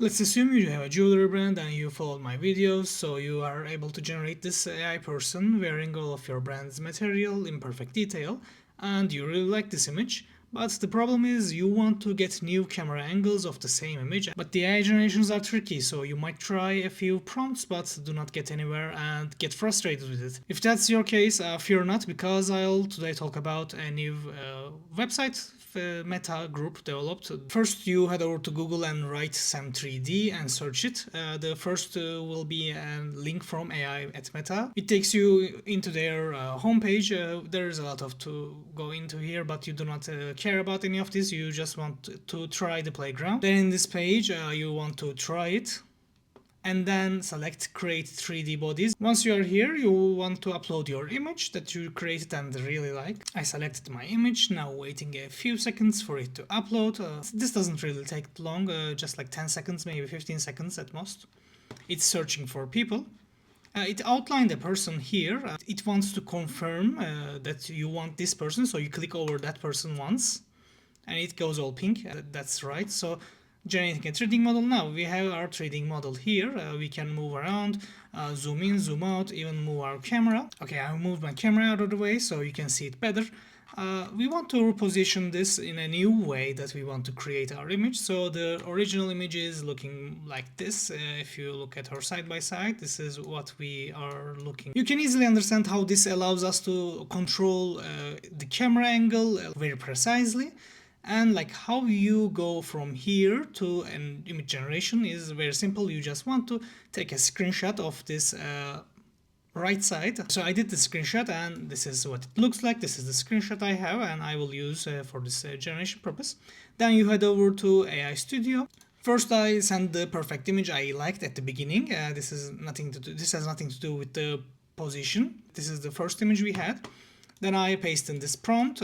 Let's assume you have a jewelry brand and you followed my videos, so you are able to generate this AI person wearing all of your brand's material in perfect detail, and you really like this image. But the problem is you want to get new camera angles of the same image, but the AI generations are tricky, so you might try a few prompts but do not get anywhere and get frustrated with it. If that's your case, fear not, because I'll today talk about a new website Meta Group developed. First, you head over to Google and write SAM3D and search it. The first will be a link from AI at Meta. It takes you into their homepage. There is a lot of to go into here, but you do not care about any of this. You just want to try the playground. Then in this page, you want to try it and then select create 3D bodies. Once you are here, you want to upload your image that you created and really like. I selected my image, now waiting a few seconds for it to upload. This doesn't really take long, just like 10 seconds, maybe 15 seconds at most. It's searching for people. It outlined a person here. It wants to confirm that you want this person, so you click over that person once and it goes all pink. That's right. So generating a 3D model. Now we have our 3D model here. We can move around, zoom in, zoom out, even move our camera. Okay, I moved my camera out of the way so you can see it better. We want to reposition this in a new way that we want to create our image. So the original image is looking like this. If you look at her side by side, this is what we are looking. You can easily understand how this allows us to control the camera angle very precisely. And like how you go from here to an image generation is very simple. You just want to take a screenshot of this right side. So I did the screenshot and this is what it looks like. This is the screenshot I have and I will use for this generation purpose. Then you head over to AI Studio. First, I send the perfect image I liked at the beginning. This has nothing to do with the position. This is the first image we had. Then I paste in this prompt,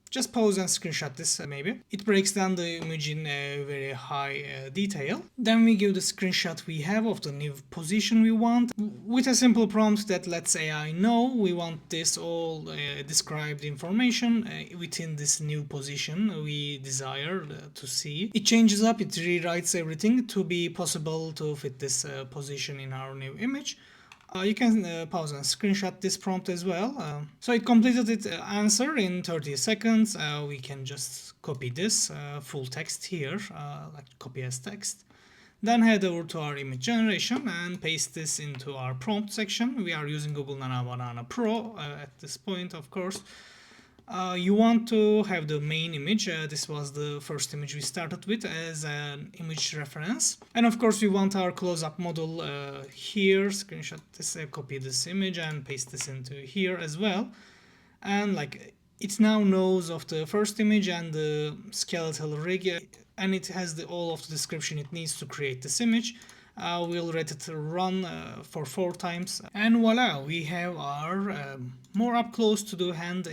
just pause and screenshot this maybe. It breaks down the image in a very high detail. Then we give the screenshot we have of the new position we want with a simple prompt that lets AI know we want this all described information within this new position we desire to see. It changes up, it rewrites everything to be possible to fit this position in our new image. You can pause and screenshot this prompt as well. So it completed its answer in 30 seconds. We can just copy this full text here, like copy as text. Then head over to our image generation and paste this into our prompt section. We are using Google Nano Banana Pro at this point, of course. You want to have the main image. This was the first image we started with as an image reference. And of course we want our close-up model here. Screenshot this, copy this image and paste this into here as well. And like it now knows of the first image and the skeletal rig, and it has all of the description it needs to create this image. We'll let it run for 4 times and voila, we have our more up close to the hand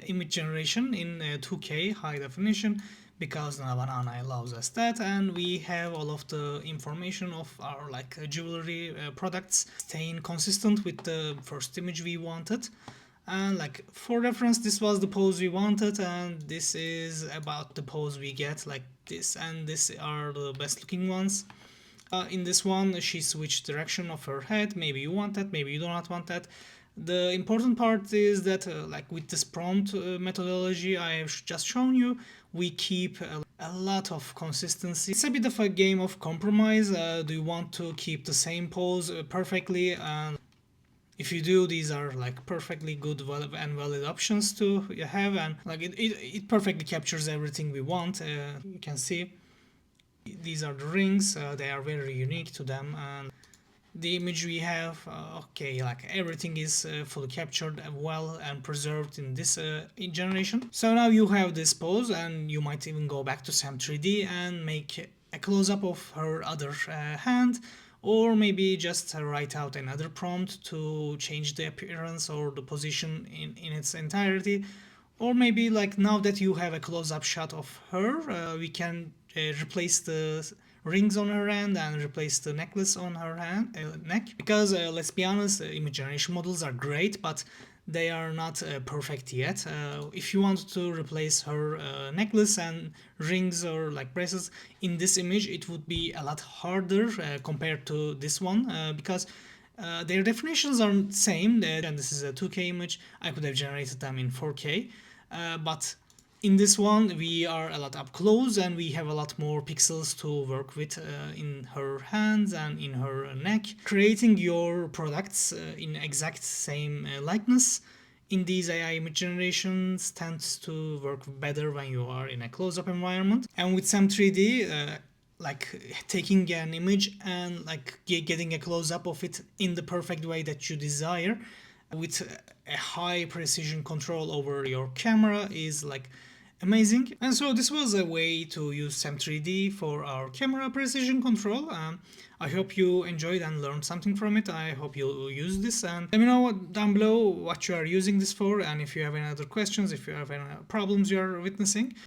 image generation in 2K high definition, because Banana allows us that, and we have all of the information of our like jewelry products staying consistent with the first image we wanted. And like for reference, this was the pose we wanted and this is about the pose we get, like this and this are the best looking ones. In this one she switched direction of her head. Maybe you want that, maybe you do not want that. The important part is that like with this prompt methodology I have just shown you, we keep a lot of consistency. It's a bit of a game of compromise. Do you want to keep the same pose perfectly? And if you do, these are like perfectly good and valid options to have, and like it perfectly captures everything we want. You can see these are the rings, they are very unique to them, and the image we have, okay, like everything is fully captured well and preserved in this generation. So now you have this pose and you might even go back to SAM3D and make a close-up of her other hand, or maybe just write out another prompt to change the appearance or the position in its entirety. Or maybe like now that you have a close-up shot of her, we can replace the rings on her hand and replace the necklace on her hand neck, because let's be honest, image generation models are great, but they are not perfect yet. If you want to replace her necklace and rings or like bracelets in this image, it would be a lot harder compared to this one, because their definitions are same, and this is a 2K image. I could have generated them in 4K, but in this one we are a lot up close and we have a lot more pixels to work with in her hands and in her neck. Creating your products in exact same likeness in these AI image generations tends to work better when you are in a close-up environment. And with SAM 3D, like taking an image and like getting a close-up of it in the perfect way that you desire with a high precision control over your camera is like amazing. And so this was a way to use SAM 3D for our camera precision control. I hope you enjoyed and learned something from it. I hope you use this, and let me know down below what you are using this for, and if you have any other questions, if you have any problems you are witnessing.